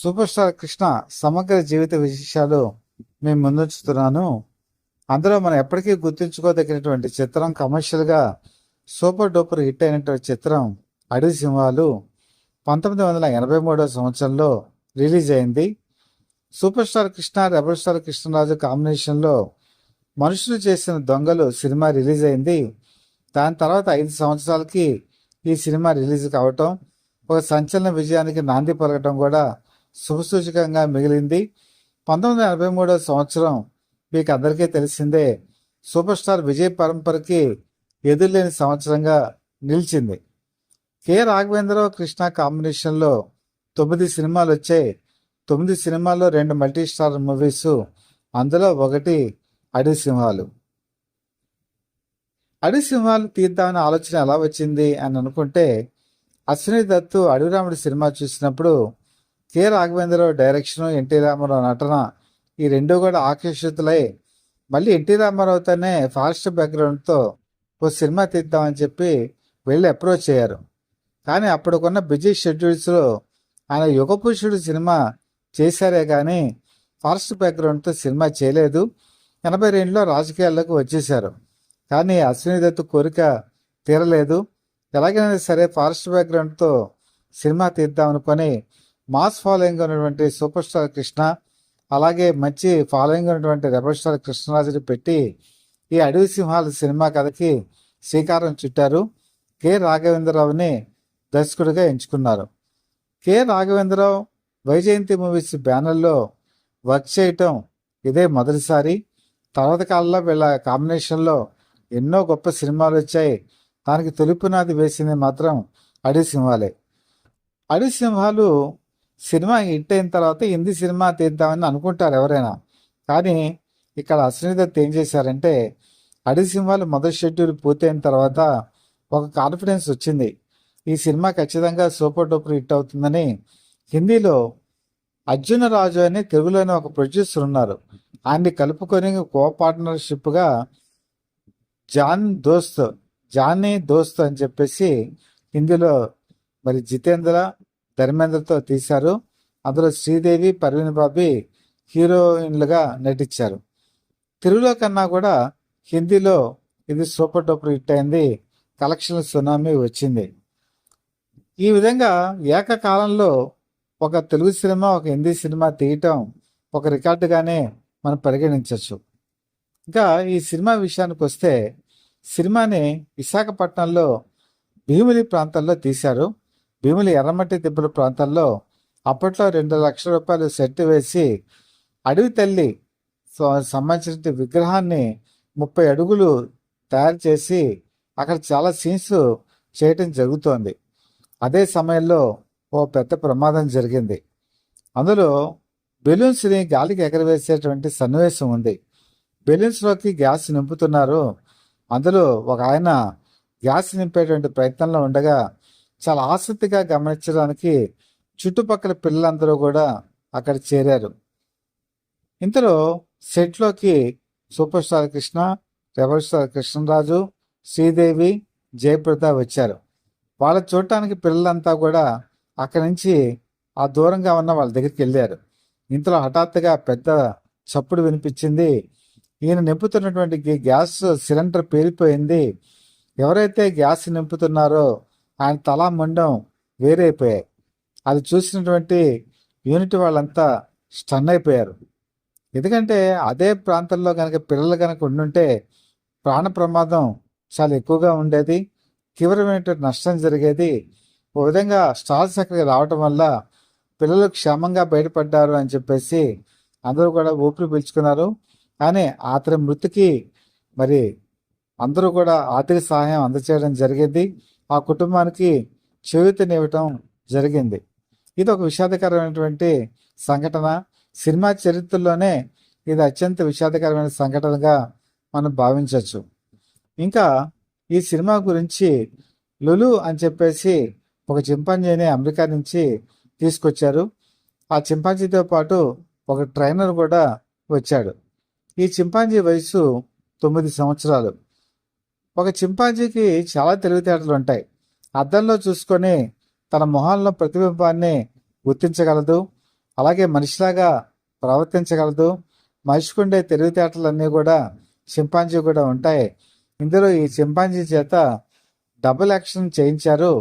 Super star Krishna సమగ్ర జీవిత విశేషాలు మేము ముందుంచుతున్నాను. అందులో మనం ఎప్పటికీ గుర్తుంచుకోదగినటువంటి చిత్రం, కమర్షియల్గా సూపర్ డూపర్ హిట్ అయినటువంటి చిత్రం అడవి సింహాలు 1983 సంవత్సరంలో రిలీజ్ అయింది. Super star Krishna, rebel star Krishnaraju కాంబినేషన్లో మనుషులు చేసిన దొంగలు సినిమా రిలీజ్ అయింది. దాని తర్వాత 5 సంవత్సరాలకి ఈ సినిమా రిలీజ్ కావటం ఒక సంచలన విజయానికి నాంది పలకటం కూడా శుభసూచకంగా మిగిలింది. 1983 సంవత్సరం మీకు అందరికీ తెలిసిందే. సూపర్ స్టార్ విజయ్ పరంపరకి ఎదురులేని సంవత్సరంగా నిలిచింది. కె రాఘవేంద్రరావు కృష్ణ కాంబినేషన్లో 9 సినిమాలు వచ్చాయి. 9 సినిమాల్లో 2 మల్టీ స్టార్ మూవీస్, అందులో ఒకటి అడవి సింహాలు. అడవి సింహాలు తీద్దామనే ఆలోచన ఎలా వచ్చింది అని అనుకుంటే, అశ్విని దత్తు అడవిరాముడి సినిమా చూసినప్పుడు K Raghavendra Rao direction, NT Rama Rao నటన ఈ రెండు కూడా ఆకర్షితులై మళ్ళీ ఎన్టీ రామారావుతోనే ఫారెస్ట్ బ్యాక్గ్రౌండ్తో ఓ సినిమా తీద్దామని చెప్పి వెళ్ళి అప్రోచ్ అయ్యారు. కానీ అప్పటికున్న బిజీ షెడ్యూల్స్లో ఆయన యుగపురుషుడు సినిమా చేశారే కానీ ఫారెస్ట్ బ్యాక్గ్రౌండ్తో సినిమా చేయలేదు. 82లో రాజకీయాల్లోకి వచ్చేశారు. కానీ అశ్విని దత్తు కోరిక తీరలేదు. ఎలాగైనా సరే ఫారెస్ట్ బ్యాక్గ్రౌండ్తో సినిమా తీద్దామనుకొని మాస్ ఫాలోయింగ్ ఉన్నటువంటి సూపర్ స్టార్ కృష్ణ, అలాగే మంచి ఫాలోయింగ్ ఉన్నటువంటి రెబల్ స్టార్ కృష్ణరాజుని పెట్టి ఈ అడవి సింహాల సినిమా కథకి శ్రీకారం చుట్టారు. కె రాఘవేంద్రరావుని దర్శకుడిగా ఎంచుకున్నారు. కె రాఘవేంద్రరావు వైజయంతి మూవీస్ బ్యానర్లో వర్క్ చేయటం ఇదే మొదటిసారి. తర్వాత కాలంలో వీళ్ళ కాంబినేషన్లో ఎన్నో గొప్ప సినిమాలు వచ్చాయి. దానికి తొలిపునాది వేసింది మాత్రం అడవి సింహాలే. అడవి సింహాలు సినిమా హిట్ అయిన తర్వాత హిందీ సినిమా తీద్దామని అనుకుంటారు ఎవరైనా. కానీ ఇక్కడ అశ్విని దత్ ఏం చేశారంటే, అడవి సింహాలు మొదటి షెడ్యూల్ పూర్తయిన తర్వాత ఒక కాన్ఫిడెన్స్ వచ్చింది. ఈ సినిమా ఖచ్చితంగా సూపర్ డూపర్ హిట్ అవుతుందని హిందీలో అర్జున రాజు అని, తెలుగులోనే ఒక ప్రొడ్యూసర్ ఉన్నారు, ఆయన్ని కలుపుకొని కో పార్ట్నర్షిప్గా జానీ దోస్త్ అని చెప్పేసి హిందీలో మరి జితేంద్ర, ధర్మేంద్రతో తీశారు. అందులో శ్రీదేవి, పర్వీన్ బాబీ హీరోయిన్లుగా నటించారు. తెలుగులో కన్నా కూడా హిందీలో ఇది సూపర్ డూపర్ హిట్ అయింది. కలెక్షన్ సునామీ వచ్చింది. ఈ విధంగా ఏకకాలంలో ఒక తెలుగు సినిమా, ఒక హిందీ సినిమా తీయటం ఒక రికార్డుగానే మనం పరిగణించవచ్చు. ఇంకా ఈ సినిమా విషయానికి వస్తే, సినిమాని విశాఖపట్నంలో భీమిలి ప్రాంతంలో తీశారు. భీమిలి ఎర్రమట్టి దిబ్బల ప్రాంతాల్లో అప్పట్లో 2 లక్షల రూపాయలు సెట్ వేసి అడవి తల్లి సంబంధించిన విగ్రహాన్ని 30 అడుగులు తయారు చేసి అక్కడ చాలా సీన్స్ చేయటం జరుగుతోంది. అదే సమయంలో ఓ పెద్ద ప్రమాదం జరిగింది. అందులో బెలూన్స్ని గాలికి ఎగరవేసేటువంటి సన్నివేశం ఉంది. బెలూన్స్లోకి గ్యాస్ నింపుతున్నారు. అందులో ఒక ఆయన గ్యాస్ నింపేటువంటి ప్రయత్నంలో ఉండగా చాలా ఆసక్తిగా గమనించడానికి చుట్టుపక్కల పిల్లలందరూ కూడా అక్కడ చేరారు. ఇంతలో సెట్లోకి super star Krishna, rebel star Krishnaraju, Sridevi, Jayaprada వచ్చారు. వాళ్ళ చూడటానికి పిల్లలంతా కూడా అక్కడి నుంచి ఆ దూరంగా ఉన్న వాళ్ళ దగ్గరికి వెళ్ళారు. ఇంతలో హఠాత్తుగా పెద్ద చప్పుడు వినిపించింది. ఈయన నింపుతున్నటువంటి గ్యాస్ సిలిండర్ పేలిపోయింది. ఎవరైతే గ్యాస్ నింపుతున్నారో ఆయన తలా ముండం వేరైపోయాయి. అది చూసినటువంటి యూనిట్ వాళ్ళంతా స్టన్ అయిపోయారు. ఎందుకంటే అదే ప్రాంతంలో కనుక పిల్లలు కనుక ఉండుంటే ప్రాణ ప్రమాదం చాలా ఎక్కువగా ఉండేది, తీవ్రమైనటువంటి నష్టం జరిగేది. ఓ విధంగా స్టార్స్ అక్కడికి రావటం వల్ల పిల్లలు క్షేమంగా బయటపడ్డారు అని చెప్పేసి అందరూ కూడా ఊపిరి పీల్చుకున్నారు. కానీ అతని మృతికి మరి అందరూ కూడా ఆర్థిక సహాయం అందచేయడం జరిగింది. ఆ కుటుంబానికి చేయూతనివ్వటం జరిగింది. ఇది ఒక విషాదకరమైనటువంటి సంఘటన. సినిమా చరిత్రలోనే ఇది అత్యంత విషాదకరమైన సంఘటనగా మనం భావించవచ్చు. ఇంకా ఈ సినిమా గురించి లులు అని చెప్పేసి ఒక చింపాంజీని అమెరికా నుంచి తీసుకొచ్చారు. ఆ చింపాంజీతో పాటు ఒక ట్రైనర్ కూడా వచ్చాడు. ఈ చింపాంజీ వయసు 9 సంవత్సరాలు. ఒక చింపాంజీకి చాలా తెలివితేటలు ఉంటాయి. అద్దంలో చూసుకొని తన మొహాల్లో ప్రతిబింబాన్ని గుర్తించగలదు. అలాగే మనిషిలాగా ప్రవర్తించగలదు. మనిషికుండే తెలివితేటలన్నీ కూడా చింపాంజీ కూడా ఉంటాయి. ఇందులో ఈ చింపాంజీ చేత డబుల్ యాక్షన్ చేయించారు.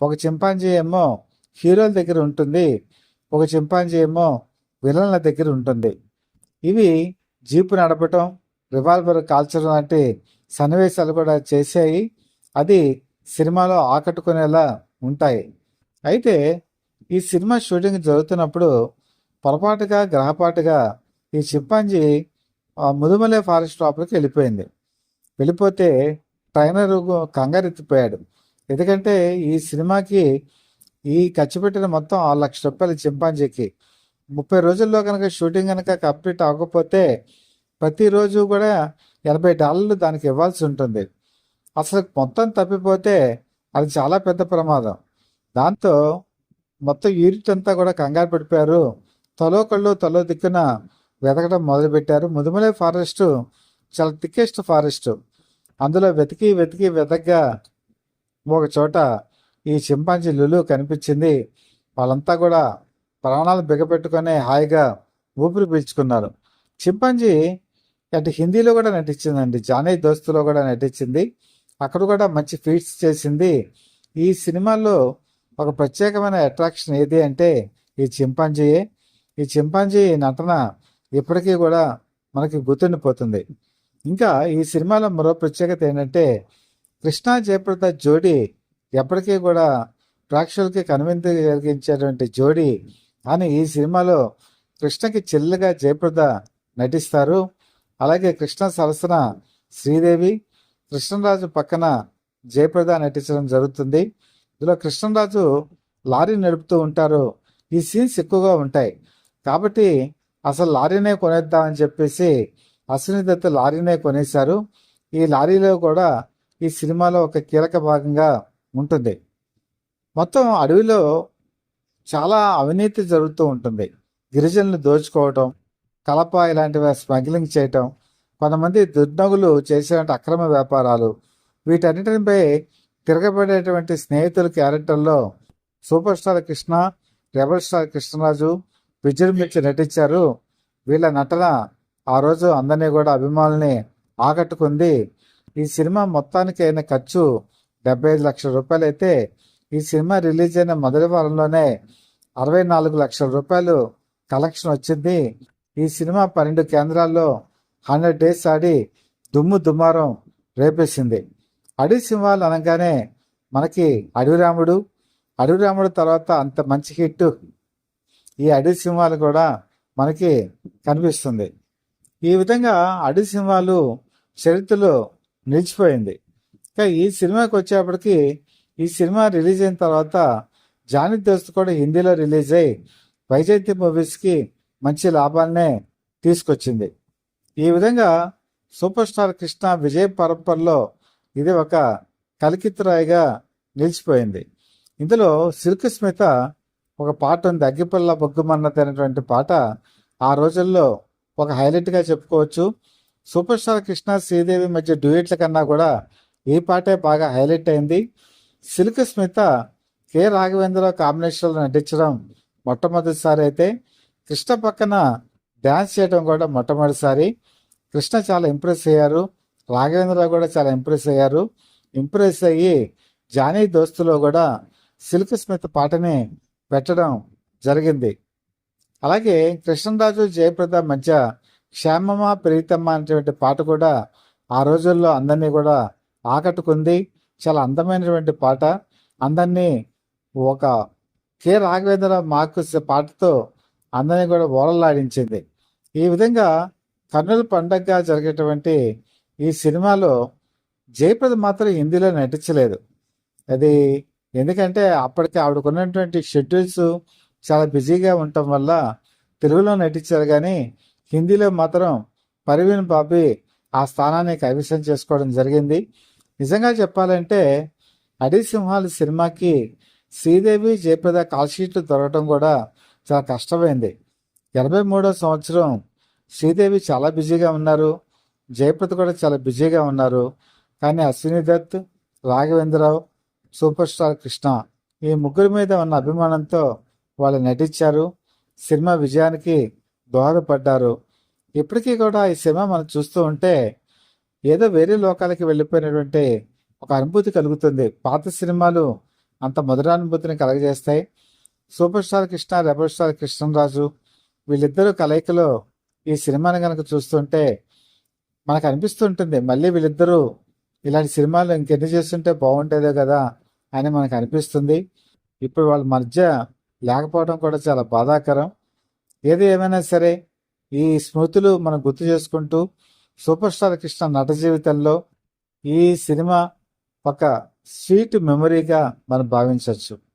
ఒక చింపాంజీ ఏమో హీరోల దగ్గర ఉంటుంది, ఒక చింపాంజీ ఏమో విలన్ల దగ్గర ఉంటుంది. ఇవి జీపు నడపటం, రివాల్వర్ కాల్చడం లాంటి సన్నివేశాలు కూడా చేశాయి. అది సినిమాలో ఆకట్టుకునేలా ఉంటాయి. అయితే ఈ సినిమా షూటింగ్ జరుగుతున్నప్పుడు పొరపాటుగా గ్రహపాటుగా ఈ చింపాంజీ ముదుమలై ఫారెస్ట్ లోపలికి వెళ్ళిపోతే ట్రైనర్ కంగారెత్తిపోయాడు. ఎందుకంటే ఈ సినిమాకి ఈ ఖర్చు పెట్టిన మొత్తం ₹6,00,000 చింపాంజీకి. 30 రోజుల్లో కనుక షూటింగ్ కనుక కంప్లీట్ అవ్వకపోతే ప్రతిరోజు కూడా $80 దానికి ఇవ్వాల్సి ఉంటుంది. అసలు మొత్తం తప్పిపోతే అది చాలా పెద్ద ప్రమాదం. దాంతో మొత్తం యూనిట్ అంతా కూడా కంగారు పడిపోయారు. తలో దిక్కున వెతకడం మొదలుపెట్టారు. ముదుమలై ఫారెస్ట్ చాలా థిక్కెస్ట్ ఫారెస్ట్. అందులో వెతకగా ఒక చోట ఈ చింపాంజీ లులు కనిపించింది. వాళ్ళంతా కూడా ప్రాణాలు బిగపెట్టుకొని హాయిగా ఊపిరి పీల్చుకున్నారు. చింపాంజీ అటు హిందీలో కూడా నటించిందండి, జానీ దోస్తులో కూడా నటించింది. అక్కడ కూడా మంచి ఫీట్స్ చేసింది. ఈ సినిమాలో ఒక ప్రత్యేకమైన అట్రాక్షన్ ఏది అంటే ఈ చింపాంజీయే. ఈ చింపాంజీ నటన ఇప్పటికీ కూడా మనకి గుర్తుండిపోతుంది. ఇంకా ఈ సినిమాలో మరో ప్రత్యేకత ఏంటంటే కృష్ణ జయప్రద జోడీ ఎప్పటికీ కూడా ప్రేక్షకులకి కనువిందు కలిగించేటువంటి జోడీ అని ఈ సినిమాలో కృష్ణకి చెల్లెలుగా జయప్రద నటిస్తారు. అలాగే కృష్ణ సరసన శ్రీదేవి, కృష్ణరాజు పక్కన జయప్రద నటించడం జరుగుతుంది. ఇందులో కృష్ణరాజు లారీ నడుపుతూ ఉంటారు. ఈ సీన్స్ ఎక్కువగా ఉంటాయి కాబట్టి అసలు లారీనే కొనేద్దామని చెప్పేసి అశ్విని దత్ లారీనే కొనేశారు. ఈ లారీలో కూడా ఈ సినిమాలో ఒక కీలక భాగంగా ఉంటుంది. మొత్తం అడవిలో చాలా అవినీతి జరుగుతూ ఉంటుంది. గిరిజనులు దోచుకోవటం, కలప ఇలాంటివి స్మగ్లింగ్ చేయటం, కొంతమంది దుర్నగులు చేసే అక్రమ వ్యాపారాలు, వీటన్నిటిపై తిరగబడేటువంటి స్నేహితుల క్యారెక్టర్లో super star Krishna, rebel star Krishnaraju విజృంభించి నటించారు. వీళ్ళ నటన ఆ రోజు అందరినీ కూడా అభిమానుల్ని ఆకట్టుకుంది. ఈ సినిమా మొత్తానికి అయిన ఖర్చు ₹75 లక్షలు అయితే ఈ సినిమా రిలీజ్ అయిన మొదటి వారంలోనే ₹64 లక్షల కలెక్షన్ వచ్చింది. ఈ సినిమా 12 కేంద్రాల్లో 100 days ఆడి దుమ్మారం రేపేసింది. అడవి సింహాలు అనగానే మనకి అడవి రాముడు తర్వాత అంత మంచి హిట్ ఈ అడవి సింహాలు కూడా మనకి కనిపిస్తుంది. ఈ విధంగా అడవి సింహాలు చరిత్రలో నిలిచిపోయింది. ఇంకా ఈ సినిమాకి వచ్చేప్పటికి ఈ సినిమా రిలీజ్ అయిన తర్వాత జానీ దోస్త్ కూడా హిందీలో రిలీజ్ అయ్యి వైజయంతి మూవీస్కి మంచి లాభాలనే తీసుకొచ్చింది. ఈ విధంగా సూపర్ స్టార్ కృష్ణ విజయ్ పరంపరలో ఇది ఒక కలికితురాయిగా నిలిచిపోయింది. ఇందులో సిల్క్ స్మిత ఒక పాట ఉంది, అగ్గిపల్ల బొగ్గుమన్నది అనేటువంటి పాట ఆ రోజుల్లో ఒక హైలైట్గా చెప్పుకోవచ్చు. సూపర్ స్టార్ కృష్ణ శ్రీదేవి మధ్య డ్యూయెట్ల కన్నా కూడా ఈ పాటే బాగా హైలైట్ అయింది. సిల్క్ స్మిత కె రాఘవేంద్ర కాంబినేషన్లో నటించడం మొట్టమొదటిసారి అయితే కృష్ణ పక్కన డ్యాన్స్ చేయడం కూడా మొట్టమొదటిసారి. కృష్ణ చాలా ఇంప్రెస్ అయ్యారు, రాఘవేంద్ర కూడా చాలా ఇంప్రెస్ అయ్యి జానీ దోస్తులో కూడా సిల్క్ స్మిత్ పాటని పెట్టడం జరిగింది. అలాగే కృష్ణరాజు జయప్రద మధ్య శ్యామమ్మ ప్రీతమ్మ అనేటువంటి పాట కూడా ఆ రోజుల్లో అందరినీ కూడా ఆకట్టుకుంది. చాలా అందమైనటువంటి పాట, అందరినీ ఒక కె రాఘవేంద్ర మార్కుస్ పాటతో అందరినీ కూడా ఓలలాడించింది. ఈ విధంగా కర్నూలు పండగగా జరిగేటువంటి ఈ సినిమాలో జయప్రద మాత్రం హిందీలో నటించలేదు. అది ఎందుకంటే అప్పటికి ఆవిడకున్నటువంటి షెడ్యూల్స్ చాలా బిజీగా ఉండటం వల్ల తెలుగులో నటించారు, కానీ హిందీలో మాత్రం పర్వీన్ బాబీ ఆ స్థానాన్ని కైవసం చేసుకోవడం జరిగింది. నిజంగా చెప్పాలంటే అడవి సింహాలు సినిమాకి శ్రీదేవి జయప్రద కాల్షీట్లు దొరకడం కూడా చాలా కష్టమైంది. 83వ సంవత్సరం శ్రీదేవి చాలా బిజీగా ఉన్నారు, జయప్రద కూడా చాలా బిజీగా ఉన్నారు. కానీ అశ్విని దత్, రాఘవేంద్రరావు, సూపర్ స్టార్ కృష్ణ ఈ ముగ్గురి మీద ఉన్న అభిమానంతో వాళ్ళు నటించారు. సినిమా విజయానికి దోహదపడ్డారు. ఇప్పటికీ కూడా ఈ సినిమా మనం చూస్తూ ఉంటే ఏదో వేరే లోకాలకి వెళ్ళిపోయినటువంటి ఒక అనుభూతి కలుగుతుంది. పాత సినిమాలు అంత మధురానుభూతిని కలగజేస్తాయి. Super star Krishna, rebel star Krishnaraju వీళ్ళిద్దరూ కలయికలో ఈ సినిమాని కనుక చూస్తుంటే మనకు అనిపిస్తుంటుంది మళ్ళీ వీళ్ళిద్దరూ ఇలాంటి సినిమాలు ఇంకెన్ని చేస్తుంటే బాగుండేదే కదా అని మనకు అనిపిస్తుంది. ఇప్పుడు వాళ్ళ మధ్య లేకపోవడం కూడా చాలా బాధాకరం. ఏది ఏమైనా సరే ఈ స్మృతులు మనం గుర్తు చేసుకుంటూ సూపర్ స్టార్ కృష్ణ నట జీవితంలో ఈ సినిమా ఒక స్వీట్ మెమరీగా మనం భావించవచ్చు.